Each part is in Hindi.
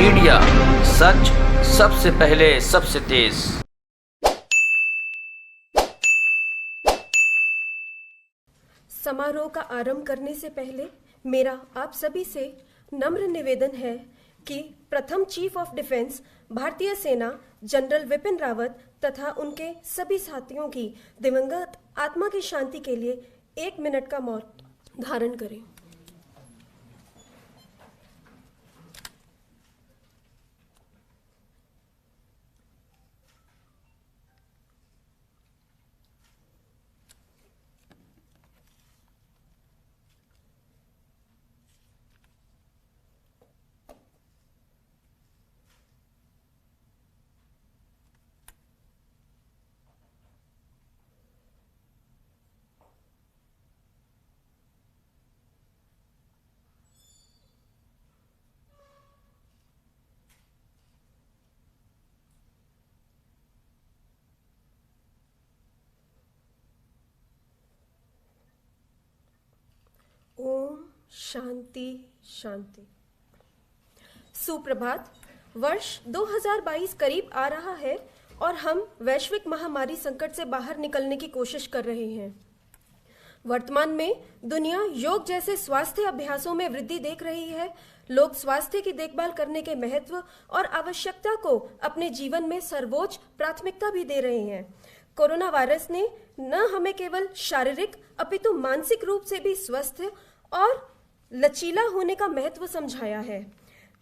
मीडिया, सच सबसे पहले सबसे तेज। समारोह का आरंभ करने से पहले मेरा आप सभी से नम्र निवेदन है कि प्रथम चीफ ऑफ डिफेंस भारतीय सेना जनरल विपिन रावत तथा उनके सभी साथियों की दिवंगत आत्मा की शांति के लिए 1 मिनट का मौन धारण करें। ओम शांति शांति। सुप्रभात। वर्ष 2022 करीब आ रहा है और हम वैश्विक महामारी संकट से बाहर निकलने की कोशिश कर रहे हैं। वर्तमान में दुनिया योग जैसे स्वास्थ्य अभ्यासों में वृद्धि देख रही है। लोग स्वास्थ्य की देखभाल करने के महत्व और आवश्यकता को अपने जीवन में सर्वोच्च प्राथमिकता भी दे रहे हैं। कोरोना वायरस ने न हमें केवल शारीरिक अपितु मानसिक रूप से भी स्वस्थ और लचीला होने का महत्व समझाया है।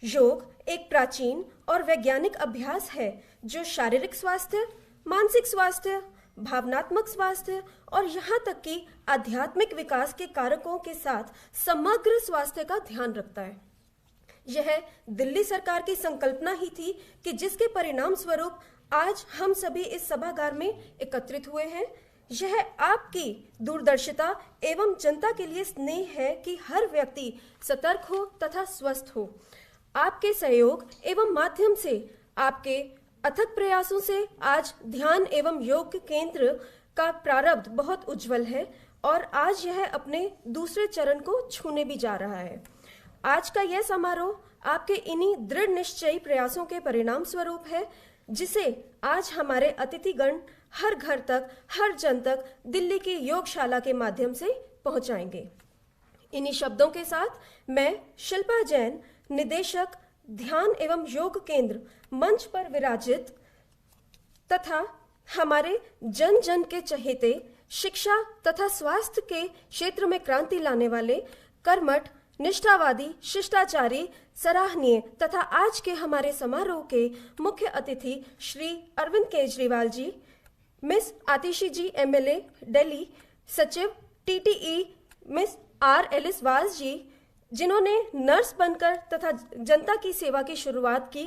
योग एक प्राचीन और वैज्ञानिक अभ्यास है जो शारीरिक स्वास्थ्य, मानसिक स्वास्थ्य, भावनात्मक स्वास्थ्य और यहाँ तक कि आध्यात्मिक विकास के कारकों के साथ समग्र स्वास्थ्य का ध्यान रखता है। यह दिल्ली सरकार की संकल्पना ही थी कि जिसके परिणाम स्वरूप आज हम सभी इस सभागार में एकत्रित हुए हैं। यह आपकी दूरदर्शिता एवं जनता के लिए स्नेह है कि हर व्यक्ति सतर्क हो तथा स्वस्थ हो। आपके सहयोग एवं माध्यम से, आपके अथक प्रयासों से आज ध्यान एवं योग केंद्र का प्रारब्ध बहुत उज्जवल है और आज यह अपने दूसरे चरण को छूने भी जा रहा है। आज का यह समारोह आपके इन्हीं दृढ़ निश्चयी प्रयासों के परिणाम स्वरूप है, जिसे आज हमारे अतिथिगण हर घर तक, हर जन तक दिल्ली की योगशाला के माध्यम से पहुंचाएंगे। इन्हीं शब्दों के साथ मैं शिल्पा जैन, निदेशक ध्यान एवं योग केंद्र, मंच पर विराजित तथा हमारे जन जन के चहेते, शिक्षा तथा स्वास्थ्य के क्षेत्र में क्रांति लाने वाले, कर्मठ, निष्ठावादी, शिष्टाचारी, सराहनीय तथा आज के हमारे समारोह के मुख्य अतिथि श्री अरविंद केजरीवाल जी, मिस आतिशी जी एमएलए दिल्ली, सचिव टीटीई मिस आर एलिस वास जी, जिन्होंने नर्स बनकर तथा जनता की सेवा की शुरुआत की,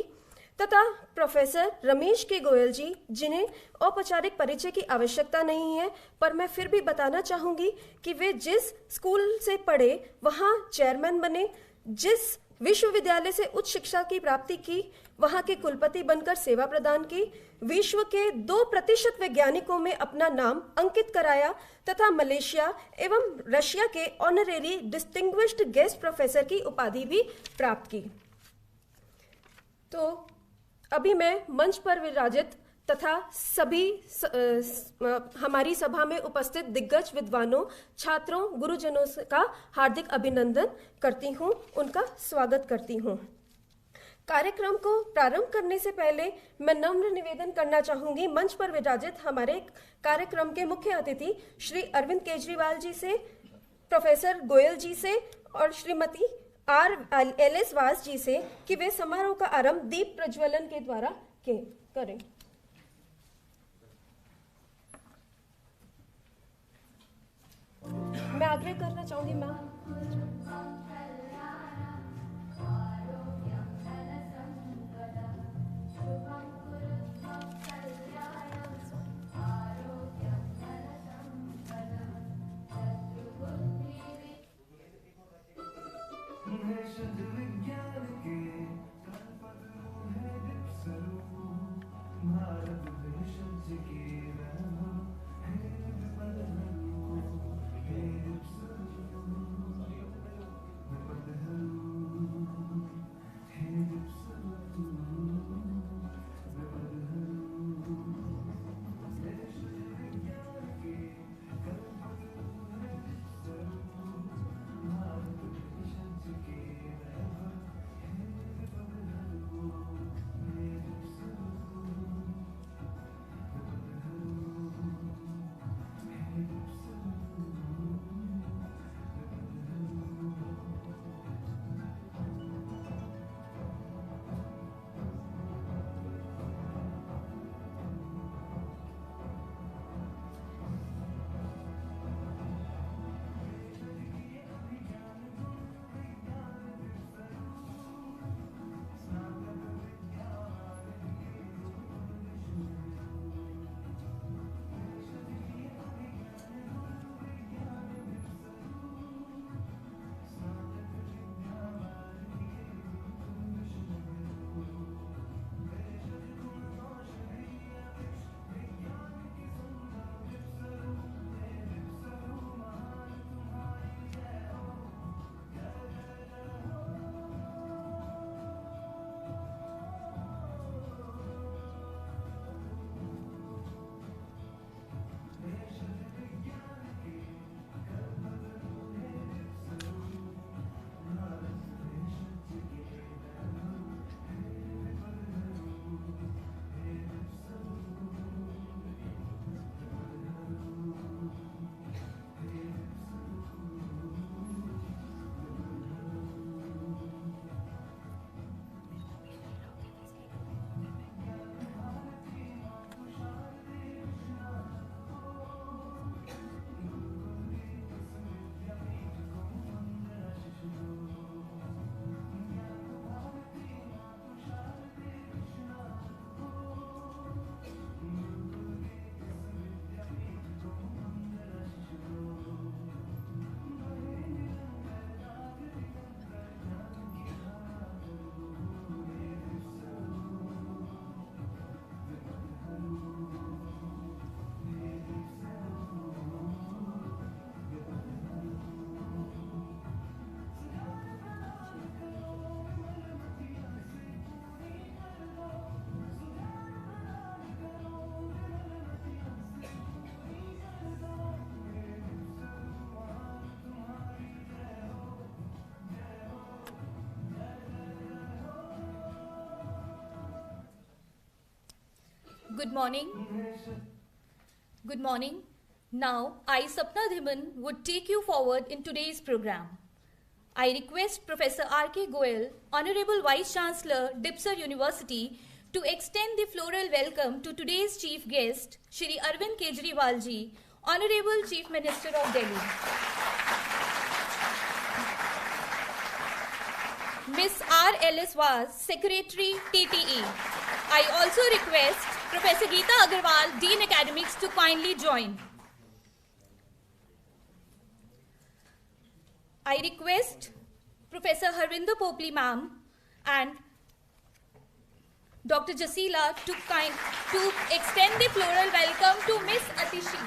तथा प्रोफेसर रमेश के गोयल जी, जिन्हें औपचारिक परिचय की आवश्यकता नहीं है, पर मैं फिर भी बताना चाहूंगी कि वे जिस स्कूल से पढ़े वहां चेयरमैन बने, जिस विश्वविद्यालय से उच्च शिक्षा की प्राप्ति की वहां के कुलपति बनकर सेवा प्रदान की, विश्व के 2% वैज्ञानिकों में अपना नाम अंकित कराया तथा मलेशिया एवं रशिया के ऑनरेरी डिस्टिंग्विश्ड गेस्ट प्रोफेसर की उपाधि भी प्राप्त की। तो अभी मैं मंच पर विराजित तथा सभी हमारी सभा में उपस्थित दिग्गज विद्वानों, छात्रों, गुरुजनों का हार्दिक अभिनंदन करती हूँ, उनका स्वागत करती हूँ। कार्यक्रम को प्रारंभ करने से पहले मैं नम्र निवेदन करना चाहूंगी मंच पर विराजित हमारे कार्यक्रम के मुख्य अतिथि श्री अरविंद केजरीवाल जी से, प्रोफेसर गोयल जी से और श्रीमती आर एलिस वास जी से कि वे समारोह का आरंभ दीप प्रज्वलन के द्वारा करें। मैं आग्रह करना चाहूंगी ma'am. Good morning. Good morning. Now, I, Sapna Dhiman, would take you forward in today's program. I request Professor R.K. Goel, Honorable Vice Chancellor, Dipsar University, to extend the floral welcome to today's chief guest, Shri Arvind Kejriwal ji, Honorable Chief Minister of Delhi. Ms. R. Ellis Vaz, Secretary, TTE. I also request Professor Geeta Agarwal, Dean Academics, to kindly join. I request Professor Harvinder Popli ma'am and Dr. Jasila to extend the floral welcome to Miss Atishi.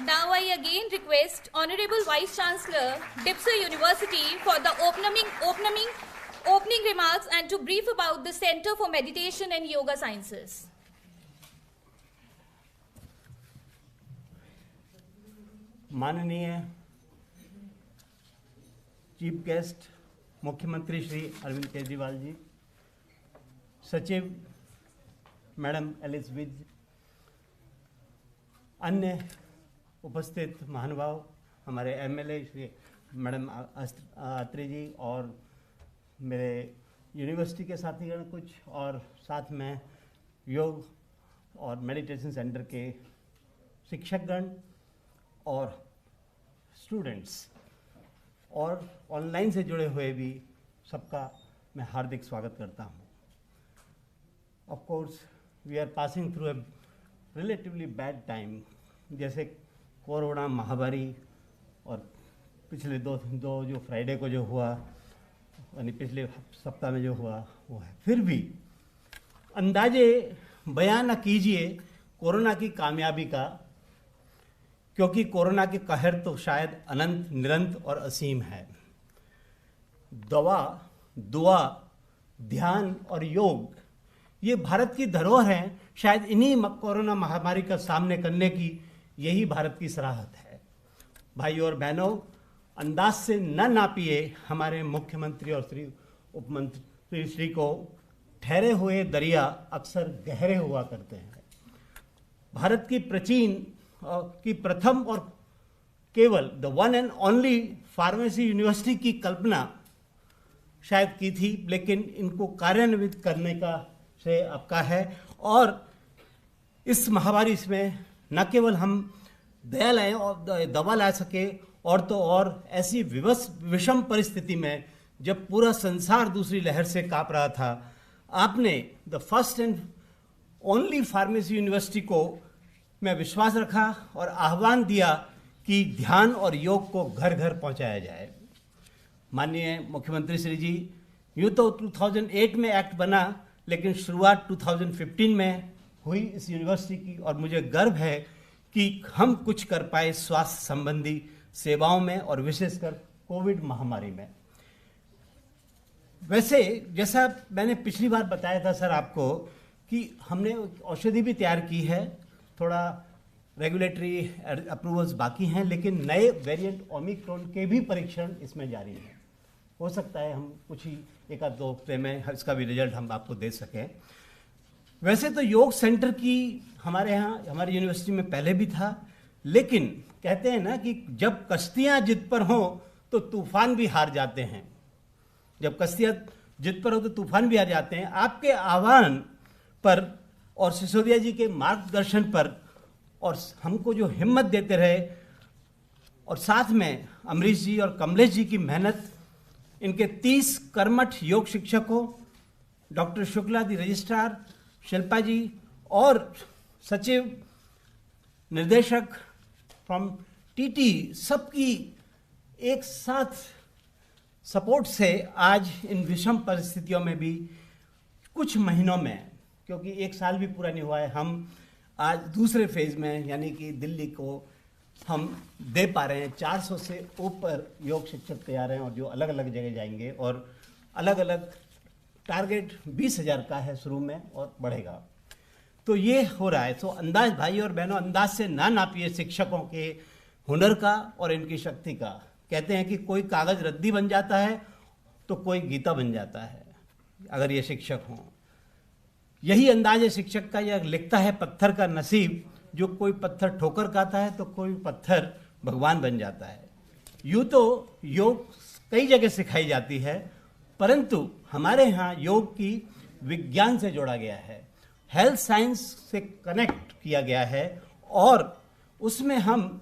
Now I again request Honorable Vice Chancellor, Dipsar University, for the opening remarks and to brief about the Center for Meditation and Yoga Sciences. माननीय चीफ गेस्ट मुख्यमंत्री श्री अरविंद केजरीवाल जी, सचिव मैडम एलिस विज, अन्य उपस्थित महानुभाव, हमारे एमएलए श्री मैडम अत्री जी और मेरे यूनिवर्सिटी के साथीगण कुछ, और साथ में योग और मेडिटेशन सेंटर के शिक्षकगण और स्टूडेंट्स और ऑनलाइन से जुड़े हुए भी सबका मैं हार्दिक स्वागत करता हूँ. Of course we are passing through a relatively bad time, जैसे कोरोना महामारी और पिछले दो जो फ्राइडे को जो हुआ, यानी पिछले सप्ताह में जो हुआ वो है. फिर भी अंदाजे बयान न कीजिए कोरोना की कामयाबी का, क्योंकि कोरोना के कहर तो शायद अनंत, निरंत और असीम है. दवा, दुआ, ध्यान और योग ये भारत की धरोहर हैं. शायद इन्हीं कोरोना महामारी का सामने करने की यही भारत की सराहत है. भाइयों और बहनों, अंदाज से न नापिए हमारे मुख्यमंत्री और श्री उपमंत्री श्री को ठहरे हुए दरिया अक्सर गहरे हुआ करते हैं. भारत की की प्रथम और केवल the one and only pharmacy university की कल्पना शायद की थी, लेकिन इनको कार्यान्वित करने का श्रेय आपका है. और इस महामारी में न केवल हम दया लाए और दवा ला सके, और तो और ऐसी विषम परिस्थिति में जब पूरा संसार दूसरी लहर से कांप रहा था, आपने the first and only pharmacy university को मैं विश्वास रखा और आह्वान दिया कि ध्यान और योग को घर घर पहुंचाया जाए. माननीय मुख्यमंत्री श्री जी, यूँ तो 2008 में एक्ट बना, लेकिन शुरुआत 2015 में हुई इस यूनिवर्सिटी की, और मुझे गर्व है कि हम कुछ कर पाए स्वास्थ्य संबंधी सेवाओं में और विशेषकर कोविड महामारी में. वैसे जैसा मैंने पिछली बार बताया था सर आपको कि हमने औषधि भी तैयार की है, थोड़ा रेगुलेटरी अप्रूवल्स बाकी हैं, लेकिन नए वेरिएंट ओमिक्रॉन के भी परीक्षण इसमें जारी हैं. हो सकता है हम कुछ ही एक आध दो हफ्ते में इसका भी रिजल्ट हम आपको दे सकें. वैसे तो योग सेंटर की हमारे यहाँ हमारी यूनिवर्सिटी में पहले भी था, लेकिन कहते हैं ना कि जब कश्तियाँ जिद पर हों तो तूफान भी हार जाते हैं. जब कश्तियाँ जिद पर हो तो तूफान भी हार जाते हैं. आपके आह्वान पर और सिसोदिया जी के मार्गदर्शन पर और हमको जो हिम्मत देते रहे, और साथ में अमरीश जी और कमलेश जी की मेहनत, इनके 30 कर्मठ योग शिक्षकों, डॉक्टर शुक्ला दी रजिस्ट्रार, शिल्पा जी और सचिव, निर्देशक फ्रॉम टीटी, सबकी एक साथ सपोर्ट से आज इन विषम परिस्थितियों में भी कुछ महीनों में, क्योंकि एक साल भी पूरा नहीं हुआ है, हम आज दूसरे फेज में, यानी कि दिल्ली को हम दे पा रहे हैं। 400 से ऊपर योग शिक्षक तैयार हैं और जो अलग अलग जगह जाएंगे, और अलग अलग टारगेट 20,000 का है शुरू में और बढ़ेगा। तो ये हो रहा है। तो अंदाज भाई और बहनों, अंदाज से ना नापिए शिक्षकों के हुनर का और इनकी शक्ति का। कहते हैं कि कोई कागज रद्दी बन जाता है तो कोई गीता बन जाता है अगर ये शिक्षक हों। यही अंदाज है शिक्षक का। यह लिखता है पत्थर का नसीब, जो कोई पत्थर ठोकर खाता है तो कोई पत्थर भगवान बन जाता है। यूँ तो योग कई जगह सिखाई जाती है, परंतु हमारे यहाँ योग की विज्ञान से जोड़ा गया है, हेल्थ साइंस से कनेक्ट किया गया है, और उसमें हम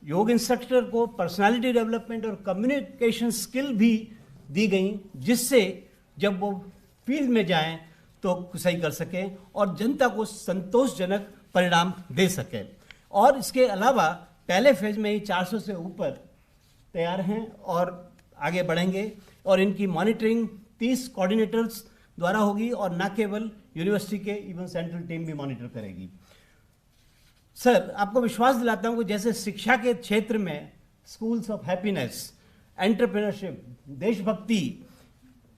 योग इंस्ट्रक्टर को पर्सनालिटी डेवलपमेंट और कम्युनिकेशन स्किल भी दी गई, जिससे जब वो फील्ड में जाएं तो सही कर सकें और जनता को संतोषजनक परिणाम दे सकें। और इसके अलावा पहले फेज में ही 400 से ऊपर तैयार हैं और आगे बढ़ेंगे, और इनकी मॉनिटरिंग 30 कोऑर्डिनेटर्स द्वारा होगी, और न केवल यूनिवर्सिटी के इवन सेंट्रल टीम भी मॉनिटर करेगी। सर, आपको विश्वास दिलाता हूं कि जैसे शिक्षा के क्षेत्र में स्कूल्स ऑफ हैप्पीनेस, एंटरप्रेन्योरशिप, देशभक्ति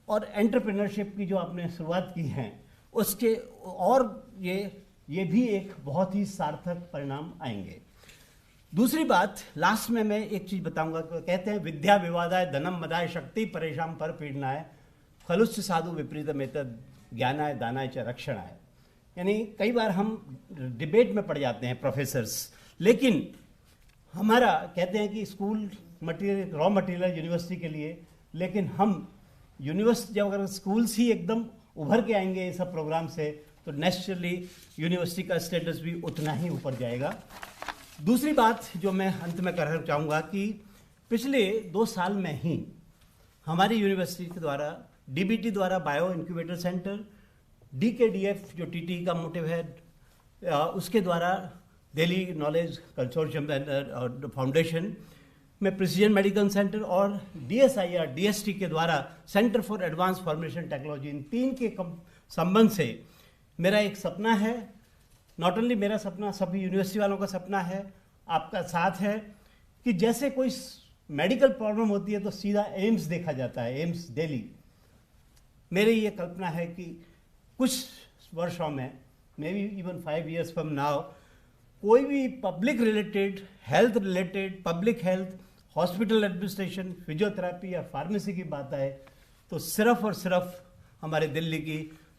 और एंटरप्रेन्योरशिप की जो आपने शुरुआत की है, उसके और ये भी एक बहुत ही सार्थक परिणाम आएंगे। दूसरी बात, लास्ट में मैं एक चीज बताऊंगा। कहते हैं विद्या विवादाय धनम मदाय शक्ति परेशान पर पीड़नाय खलुश्च साधु विपरीतमेतद ज्ञानाय दानाय च रक्षणाय। यानी कई बार हम डिबेट में पड़ जाते हैं प्रोफेसर्स, लेकिन हमारा कहते हैं कि school material, raw material university के लिए, लेकिन हम यूनिवर्सिटी जब अगर स्कूल्स ही एकदम उभर के आएंगे इस सब प्रोग्राम से, तो नेचुरली यूनिवर्सिटी का स्टेटस भी उतना ही ऊपर जाएगा। दूसरी बात जो मैं अंत में कहना चाहूँगा कि पिछले 2 साल में ही हमारी यूनिवर्सिटी के द्वारा डीबीटी द्वारा बायो इंक्यूबेटर सेंटर, डीकेडीएफ जो टीटी का मोटिव है, उसके द्वारा दिल्ली नॉलेज कंसोर्शियम फाउंडेशन में प्रिसीजन मेडिकल सेंटर, और डीएसआईआर डीएसटी के द्वारा centre for advance formation technology, इन 3 के संबंध से मेरा एक सपना है, नॉट ओनली मेरा सपना, सभी यूनिवर्सिटी वालों का सपना है, आपका साथ है, कि जैसे कोई मेडिकल प्रॉब्लम होती है तो सीधा एम्स देखा जाता है, एम्स दिल्ली। मेरी ये कल्पना है कि कुछ वर्षों में, may be even 5 years from now, कोई भी public related, health related, public health, hospital administration, physiotherapy या फार्मेसी की बात आए तो सिर्फ और सिर्फ हमारे दिल्ली की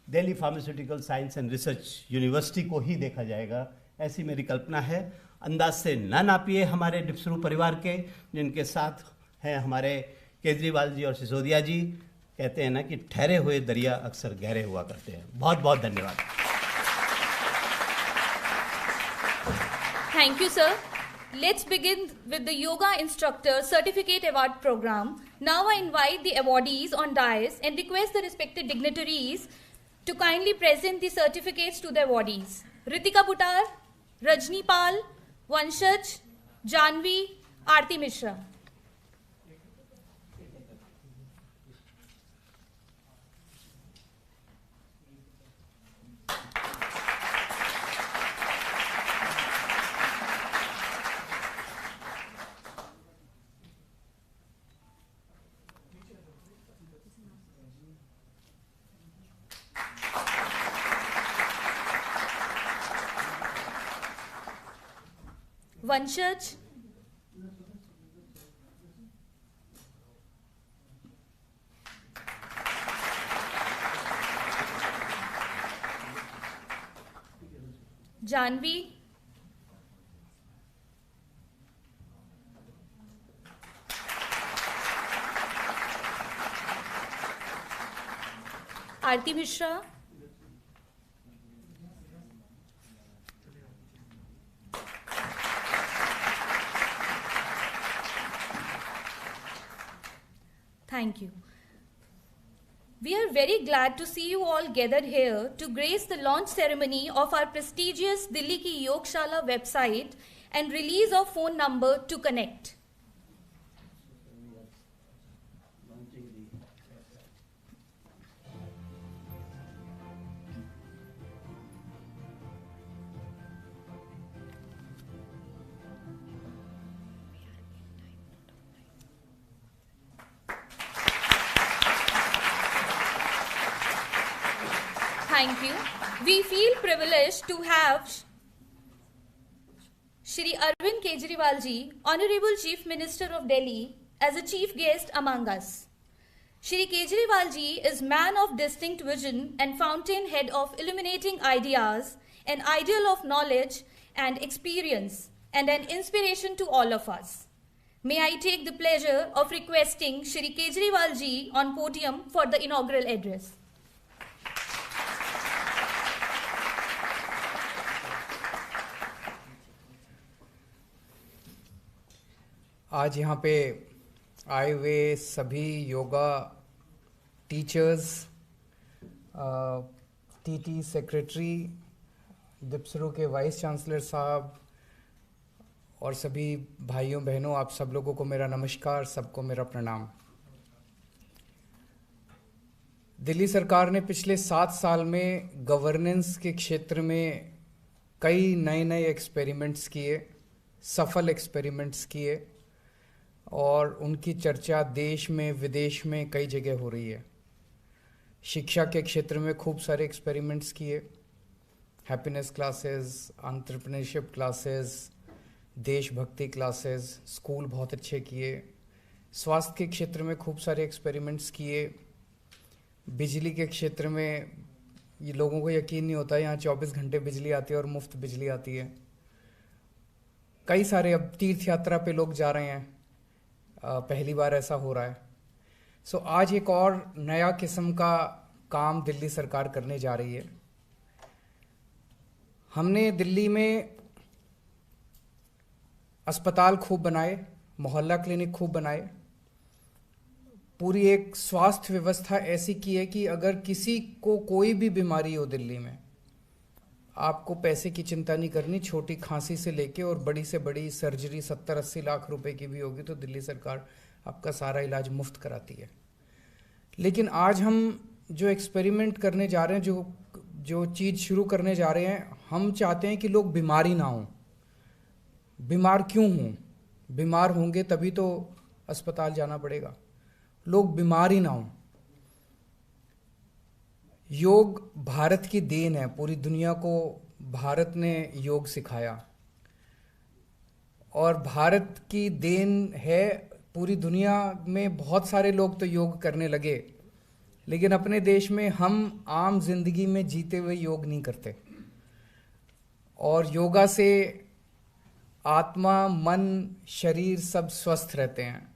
Delhi pharmaceutical science and research university को ही देखा जाएगा, ऐसी मेरी कल्पना है। अंदाज से ना नापिए हमारे डिप्सरू परिवार के, जिनके साथ हैं हमारे केजरीवाल जी और सिसोदिया जी। कहते हैं ना कि ठहरे हुए दरिया अक्सर गहरे हुआ करते हैं। बहुत बहुत धन्यवाद। Thank you, sir. Let's begin with the Yoga Instructor Certificate Award Program. Now I invite the awardees on dais and request the respected dignitaries to kindly present the certificates to the awardees. Ritika Buttar, Rajni Pal, Vanshaj, Janvi, Aarti Mishra. Vanshaj, Janvi, Aarti Mishra, thank you. We are very glad to see you all gathered here to grace the launch ceremony of our prestigious Delhi Ki Yogshala website and release of phone number to connect. Thank you. We feel privileged to have Shri Arvind Kejriwal ji, Honorable Chief Minister of Delhi, as a chief guest among us. Shri Kejriwal ji is man of distinct vision and fountainhead of illuminating ideas, an ideal of knowledge and experience, and an inspiration to all of us. May I take the pleasure of requesting Shri Kejriwal ji on podium for the inaugural address. आज यहाँ पे आए हुए सभी योगा टीचर्स, टीटी सेक्रेटरी, दिप्सरो के वाइस चांसलर साहब और सभी भाइयों बहनों, आप सब लोगों को मेरा नमस्कार, सबको मेरा प्रणाम। दिल्ली सरकार ने पिछले 7 साल में गवर्नेंस के क्षेत्र में कई नए नए एक्सपेरिमेंट्स किए, सफल एक्सपेरिमेंट्स किए और उनकी चर्चा देश में विदेश में कई जगह हो रही है। शिक्षा के क्षेत्र में खूब सारे एक्सपेरिमेंट्स किए, हैप्पीनेस क्लासेस, एंटरप्रेन्योरशिप क्लासेस, देशभक्ति क्लासेस, स्कूल बहुत अच्छे किए। स्वास्थ्य के क्षेत्र में खूब सारे एक्सपेरिमेंट्स किए। बिजली के क्षेत्र में ये लोगों को यकीन नहीं होता, यहाँ 24 घंटे बिजली आती है और मुफ्त बिजली आती है। कई सारे, अब तीर्थ यात्रा पे लोग जा रहे हैं, पहली बार ऐसा हो रहा है। सो आज एक और नया किस्म का काम दिल्ली सरकार करने जा रही है। हमने दिल्ली में अस्पताल खूब बनाए, मोहल्ला क्लिनिक खूब बनाए, पूरी एक स्वास्थ्य व्यवस्था ऐसी की है कि अगर किसी को कोई भी बीमारी हो दिल्ली में, आपको पैसे की चिंता नहीं करनी। छोटी खांसी से लेके और बड़ी से बड़ी सर्जरी 70-80 लाख रुपए की भी होगी तो दिल्ली सरकार आपका सारा इलाज मुफ्त कराती है। लेकिन आज हम जो एक्सपेरिमेंट करने जा रहे हैं, जो चीज़ शुरू करने जा रहे हैं, हम चाहते हैं कि लोग बीमारी ना हों। बीमार क्यों हों? बीमार होंगे तभी तो अस्पताल जाना पड़ेगा। लोग बीमार ही ना हों। योग भारत की देन है, पूरी दुनिया को भारत ने योग सिखाया और भारत की देन है। पूरी दुनिया में बहुत सारे लोग तो योग करने लगे, लेकिन अपने देश में हम आम जिंदगी में जीते हुए योग नहीं करते। और योगा से आत्मा, मन, शरीर सब स्वस्थ रहते हैं।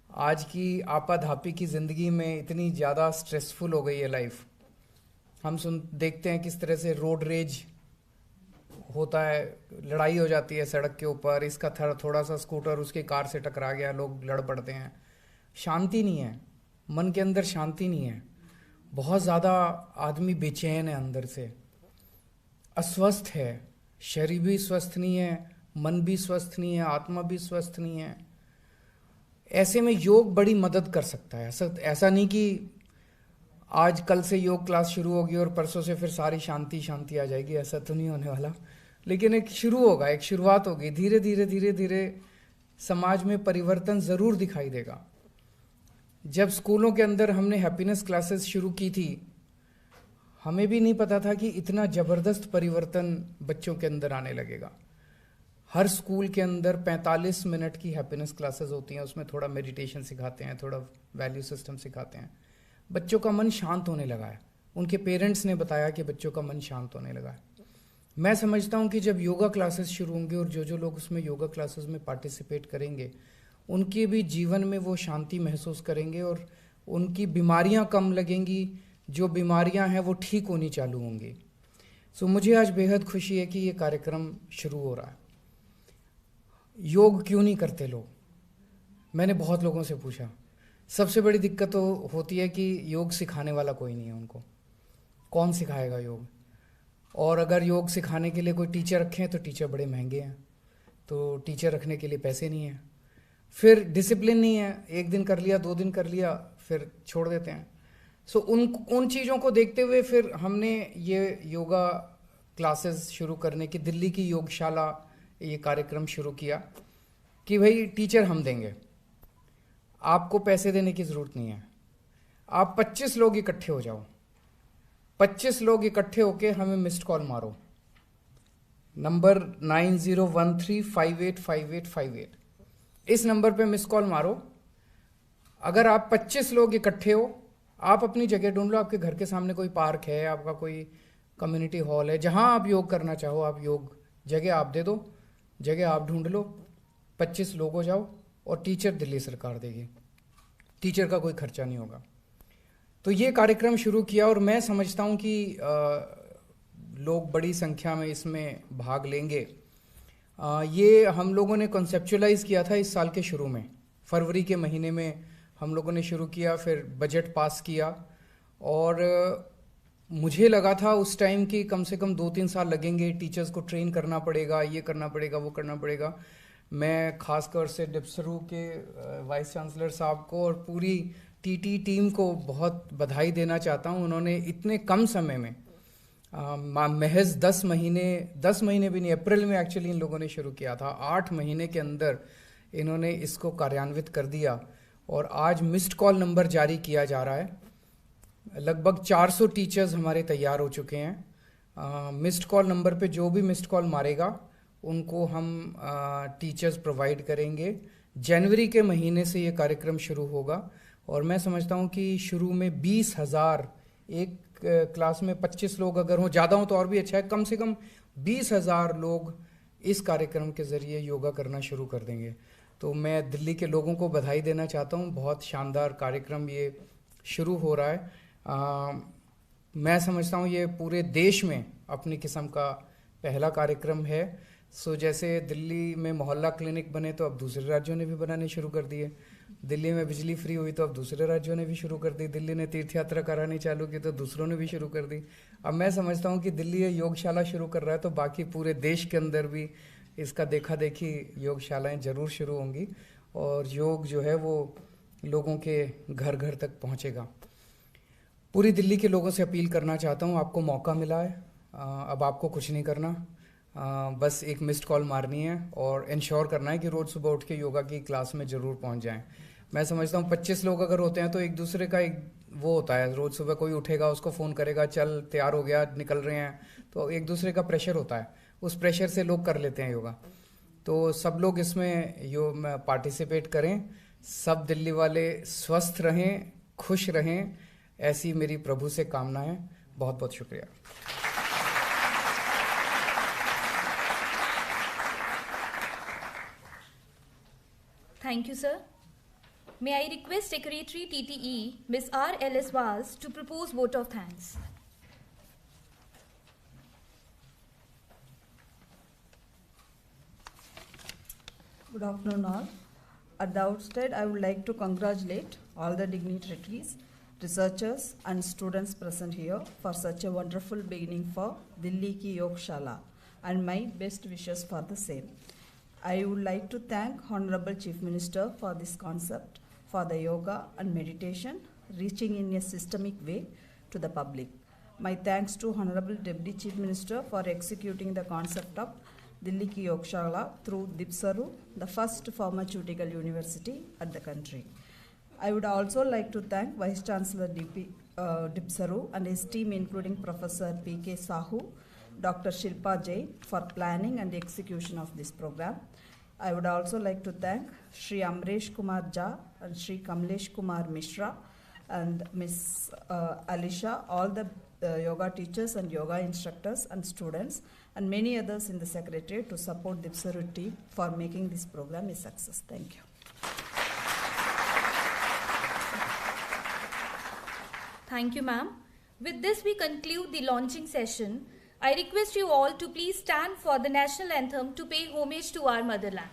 आज की आपाधापी की ज़िंदगी में इतनी ज़्यादा स्ट्रेसफुल हो गई है लाइफ। हम देखते हैं किस तरह से रोड रेज होता है, लड़ाई हो जाती है सड़क के ऊपर, इसका थोड़ा सा स्कूटर उसकी कार से टकरा गया, लोग लड़ पड़ते हैं। शांति नहीं है, मन के अंदर शांति नहीं है। बहुत ज़्यादा आदमी बेचैन है, अंदर से अस्वस्थ है, शरीर भी स्वस्थ नहीं है, मन भी स्वस्थ नहीं है, आत्मा भी स्वस्थ नहीं है। ऐसे में योग बड़ी मदद कर सकता है। ऐसा नहीं कि आज कल से योग क्लास शुरू होगी और परसों से फिर सारी शांति आ जाएगी, ऐसा तो नहीं होने वाला। लेकिन एक शुरू होगा, एक शुरुआत होगी। धीरे धीरे समाज में परिवर्तन ज़रूर दिखाई देगा। जब स्कूलों के अंदर हमने हैप्पीनेस क्लासेस शुरू की थी, हमें भी नहीं पता था कि इतना ज़बरदस्त परिवर्तन बच्चों के अंदर आने लगेगा। हर स्कूल के अंदर 45 मिनट की हैप्पीनेस क्लासेस होती हैं। उसमें थोड़ा मेडिटेशन सिखाते हैं, थोड़ा वैल्यू सिस्टम सिखाते हैं। बच्चों का मन शांत होने लगा है। उनके पेरेंट्स ने बताया कि बच्चों का मन शांत होने लगा है। मैं समझता हूँ कि जब योगा क्लासेस शुरू होंगे और जो लोग उसमें योगा क्लासेस में पार्टिसिपेट करेंगे, उनके भी जीवन में वो शांति महसूस करेंगे और उनकी बीमारियाँ कम लगेंगी। जो बीमारियाँ हैं वो ठीक होनी चालू होंगी। सो मुझे आज बेहद खुशी है कि ये कार्यक्रम शुरू हो रहा है। योग क्यों नहीं करते लोग? मैंने बहुत लोगों से पूछा। सबसे बड़ी दिक्कत तो होती है कि योग सिखाने वाला कोई नहीं है उनको। कौन सिखाएगा योग? और अगर योग सिखाने के लिए कोई टीचर रखें तो टीचर बड़े महंगे हैं, तो टीचर रखने के लिए पैसे नहीं हैं। फिर डिसिप्लिन नहीं है, एक दिन कर लिया, 2 दिन कर लिया, फिर छोड़ देते हैं। सो उन चीज़ों को देखते हुए फिर हमने ये योगा क्लासेस शुरू करने की, दिल्ली की योगशाला, ये कार्यक्रम शुरू किया कि भाई टीचर हम देंगे, आपको पैसे देने की ज़रूरत नहीं है। आप 25 लोग इकट्ठे हो जाओ, 25 लोग इकट्ठे होके हमें मिस्ड कॉल मारो, नंबर 9013585858। इस नंबर पे मिस्ड कॉल मारो। अगर आप 25 लोग इकट्ठे हो, आप अपनी जगह ढूंढ लो। आपके घर के सामने कोई पार्क है, आपका कोई कम्युनिटी हॉल है, जहां आप योग करना चाहो, आप योग जगह आप दे दो, जगह आप ढूंढ लो, 25 लोग हो जाओ, और टीचर दिल्ली सरकार देगी। टीचर का कोई खर्चा नहीं होगा। तो ये कार्यक्रम शुरू किया, और मैं समझता हूँ कि लोग बड़ी संख्या में इसमें भाग लेंगे। ये हम लोगों ने कॉन्सेप्चुअलाइज किया था इस साल के शुरू में, फरवरी के महीने में हम लोगों ने शुरू किया, फिर बजट पास किया, और मुझे लगा था उस टाइम कि कम से कम 2-3 साल लगेंगे, टीचर्स को ट्रेन करना पड़ेगा, ये करना पड़ेगा, वो करना पड़ेगा। मैं खासकर से डिप्सरू के वाइस चांसलर साहब को और पूरी टीटी टीम को बहुत बधाई देना चाहता हूँ। उन्होंने इतने कम समय में, महज 10 महीने भी नहीं, अप्रैल में एक्चुअली इन लोगों ने शुरू किया था, 8 महीने के अंदर इन्होंने इसको कार्यान्वित कर दिया, और आज मिस्ड कॉल नंबर जारी किया जा रहा है। लगभग 400 टीचर्स हमारे तैयार हो चुके हैं। मिस्ड कॉल नंबर पे जो भी मिस्ड कॉल मारेगा उनको हम टीचर्स प्रोवाइड करेंगे। जनवरी के महीने से ये कार्यक्रम शुरू होगा, और मैं समझता हूँ कि शुरू में 20,000, एक क्लास में 25 लोग अगर हों, ज़्यादा हो तो और भी अच्छा है, कम से कम 20,000 लोग इस कार्यक्रम के ज़रिए योगा करना शुरू कर देंगे। तो मैं दिल्ली के लोगों को बधाई देना चाहता हूँ। बहुत शानदार कार्यक्रम ये शुरू हो रहा है। मैं समझता हूँ ये पूरे देश में अपनी किस्म का पहला कार्यक्रम है। सो जैसे दिल्ली में मोहल्ला क्लिनिक बने तो अब दूसरे राज्यों ने भी बनाने शुरू कर दिए, दिल्ली में बिजली फ्री हुई तो अब दूसरे राज्यों ने भी शुरू कर दी, दिल्ली ने तीर्थ यात्रा करानी चालू की तो दूसरों ने भी शुरू कर दी। अब मैं समझता हूँ कि दिल्ली ये योगशाला शुरू कर रहा है तो बाकी पूरे देश के अंदर भी इसका देखा देखी योगशालाएं जरूर शुरू होंगी, और योग जो है वो लोगों के घर घर तक पहुँचेगा। पूरी दिल्ली के लोगों से अपील करना चाहता हूँ, आपको मौका मिला है, अब आपको कुछ नहीं करना, बस एक मिस्ड कॉल मारनी है और इंश्योर करना है कि रोज़ सुबह उठ के योगा की क्लास में ज़रूर पहुँच जाएं। मैं समझता हूँ 25 लोग अगर होते हैं तो एक दूसरे का एक वो होता है, रोज़ सुबह कोई उठेगा, उसको फ़ोन करेगा, चल तैयार हो गया, निकल रहे हैं, तो एक दूसरे का प्रेशर होता है, उस प्रेशर से लोग कर लेते हैं योगा। तो सब लोग इसमें पार्टिसिपेट करें, सब दिल्ली वाले स्वस्थ रहें, खुश रहें, ऐसी मेरी प्रभु से कामना है। बहुत बहुत शुक्रिया। Thank you, sir. May I request Secretary TTE, Ms. R. Ellis Vaz, to propose vote of thanks. Good afternoon all. At the outset, I would like to congratulate all the dignitaries, researchers and students present here for such a wonderful beginning for Delhi Ki Yogshala, and my best wishes for the same. I would like to thank Honorable Chief Minister for this concept for the yoga and meditation reaching in a systemic way to the public. My thanks to Honorable Deputy Chief Minister for executing the concept of Delhi Ki Yogshala through Dipsaru, the first pharmaceutical university at the country. I would also like to thank Vice Chancellor Dipsaru and his team, including Professor P.K. Sahu, Dr. Shilpa Jain, for planning and execution of this program. I would also like to thank Shri Amresh Kumar Jha and Shri Kamlesh Kumar Mishra and Ms. Alisha, all the yoga teachers and yoga instructors and students, and many others in the Secretariat to support Dipsaru team for making this program a success. Thank you. Thank you, ma'am. With this, we conclude the launching session. I request you all to please stand for the national anthem to pay homage to our motherland.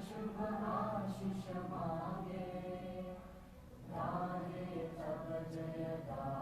शुभ आशीष मांगे Jaya